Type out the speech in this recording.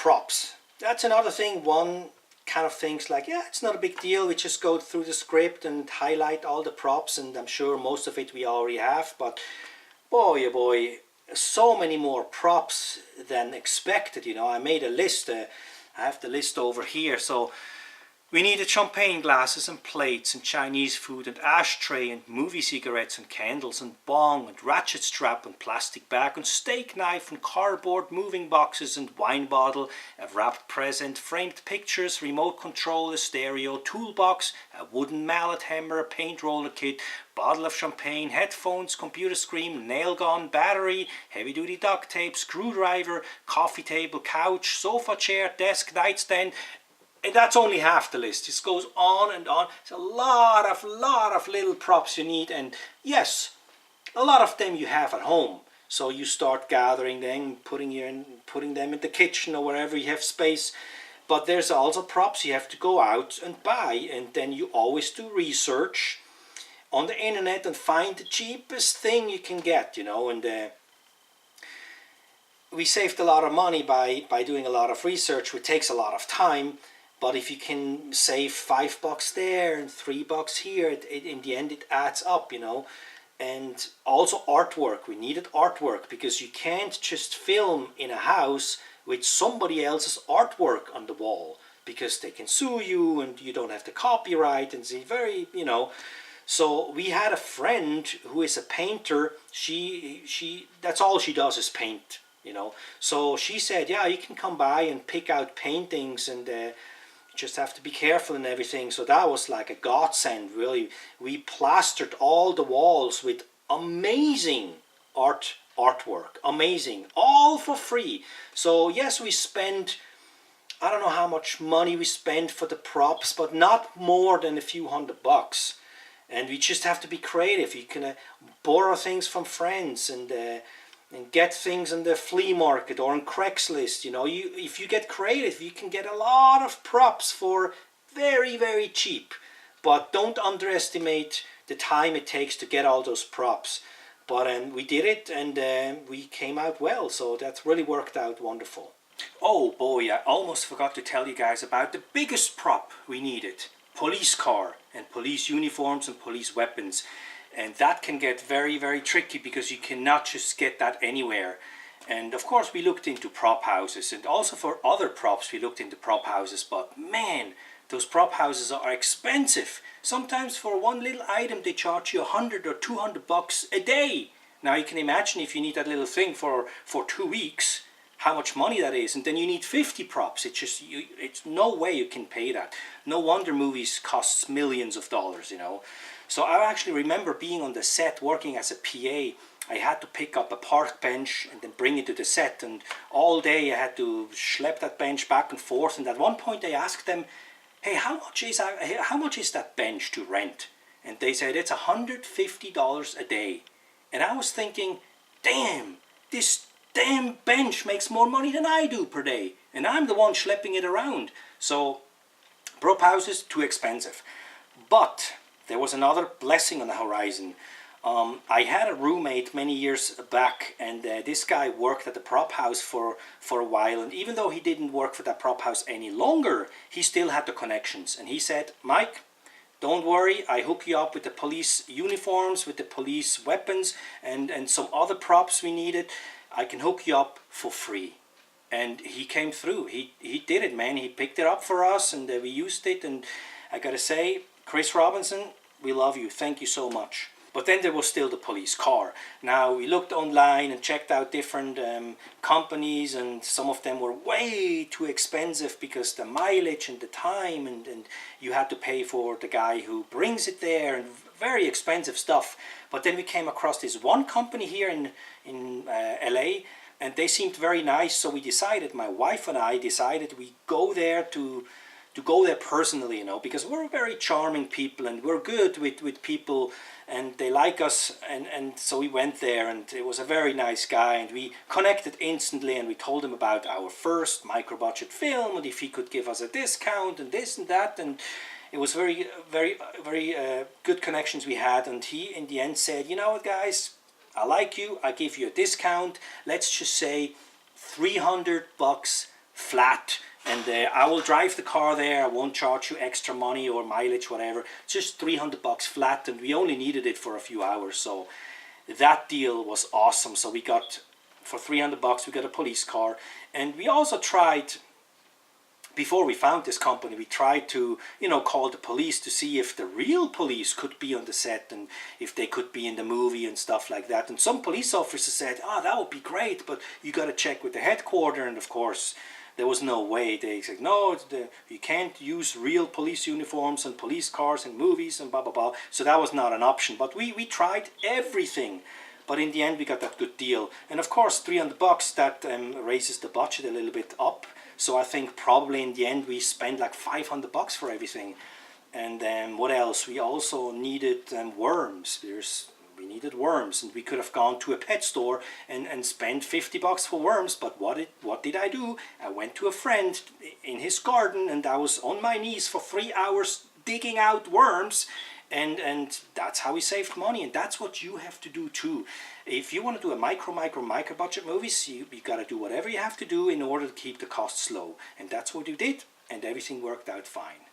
props. That's another thing. One kind of thinks like, yeah, it's not a big deal. We just go through the script and highlight all the props, and I'm sure most of it we already have. But boy, oh boy, so many more props than expected. You know, I made a list. I have the list over here. So we needed champagne glasses and plates and Chinese food and ashtray and movie cigarettes and candles and bong and ratchet strap and plastic bag and steak knife and cardboard moving boxes and wine bottle, a wrapped present, framed pictures, remote control, a stereo, toolbox, a wooden mallet hammer, a paint roller kit, bottle of champagne, headphones, computer screen, nail gun, battery, heavy duty duct tape, screwdriver, coffee table, couch, sofa chair, desk, nightstand. And that's only half the list. This goes on and on. It's a lot of little props you need, and yes, a lot of them you have at home. So you start gathering them, putting them in the kitchen or wherever you have space. But there's also props you have to go out and buy, and then you always do research on the internet and find the cheapest thing you can get, you know. And we saved a lot of money by doing a lot of research, which takes a lot of time. But if you can save $5 there and $3 here, in the end it adds up, you know. And also artwork. We needed artwork because you can't just film in a house with somebody else's artwork on the wall, because they can sue you and you don't have the copyright, and it's very, you know. So we had a friend who is a painter. She that's all she does is paint, you know. So she said, yeah, you can come by and pick out paintings, and just have to be careful and everything. So that was like a godsend, really. We plastered all the walls with amazing artwork, amazing, all for free. So yes, we spent, I don't know how much money we spent for the props, but not more than a few $100. And we just have to be creative. You can borrow things from friends and get things on the flea market or on Craigslist. You know, if you get creative, you can get a lot of props for very, very cheap. But don't underestimate the time it takes to get all those props. But we did it, and we came out well, so that really worked out wonderful. Oh boy, I almost forgot to tell you guys about the biggest prop we needed. Police car and police uniforms and police weapons. And that can get very, very tricky because you cannot just get that anywhere. And of course we looked into prop houses, and also for other props we looked into prop houses, but man, those prop houses are expensive. Sometimes for one little item they charge you $100 or $200 a day. Now you can imagine if you need that little thing for 2 weeks, how much money that is. And then you need 50 props. It's no way you can pay that. No wonder movies cost millions of dollars, you know. So I actually remember being on the set working as a PA. I had to pick up a park bench and then bring it to the set, and all day I had to schlep that bench back and forth. And at one point I asked them, hey, how much is that bench to rent? And they said it's $150 a day. And I was thinking, damn, this damn bench makes more money than I do per day, and I'm the one schlepping it around. So prop houses, too expensive. But there was another blessing on the horizon. I had a roommate many years back, and this guy worked at the prop house for a while, and even though he didn't work for that prop house any longer, he still had the connections. And he said, Mike, don't worry, I hook you up with the police uniforms, with the police weapons, and some other props we needed. I can hook you up for free. And he came through. He did it, man. He picked it up for us, and we used it. And I gotta say, Chris Robinson, we love you. Thank you so much. But then there was still the police car. Now we looked online and checked out different companies, and some of them were way too expensive because the mileage and the time, and you had to pay for the guy who brings it there, and very expensive stuff. But then we came across this one company here in LA, and they seemed very nice. So we decided, my wife and I decided, we go there to go there personally, you know, because we're very charming people and we're good with people and they like us, and so we went there, and it was a very nice guy, and we connected instantly, and we told him about our first micro budget film and if he could give us a discount and this and that, and it was very good connections we had. And he in the end said, you know what guys, I like you, I give you a discount, let's just say $300 flat, and I will drive the car there. I won't charge you extra money or mileage, whatever. Just $300 flat, and we only needed it for a few hours. So that deal was awesome. So we got, for $300, we got a police car. And we also tried, before we found this company, we tried to, call the police to see if the real police could be on the set and if they could be in the movie and stuff like that. And some police officers said, that would be great, but you got to check with the headquarters. And of course, there was no way. They said, no, you can't use real police uniforms and police cars in movies and blah, blah, blah. So that was not an option. But we tried everything. But in the end, we got that good deal. And of course, $300, that raises the budget a little bit up. So I think probably in the end, we spent like $500 for everything. And what else? We also needed worms. We needed worms, and we could have gone to a pet store and spent $50 for worms. But what did I do? I went to a friend in his garden, and I was on my knees for 3 hours digging out worms. And that's how we saved money, and that's what you have to do too. If you want to do a micro budget movies, you got to do whatever you have to do in order to keep the costs low. And that's what we did, and everything worked out fine.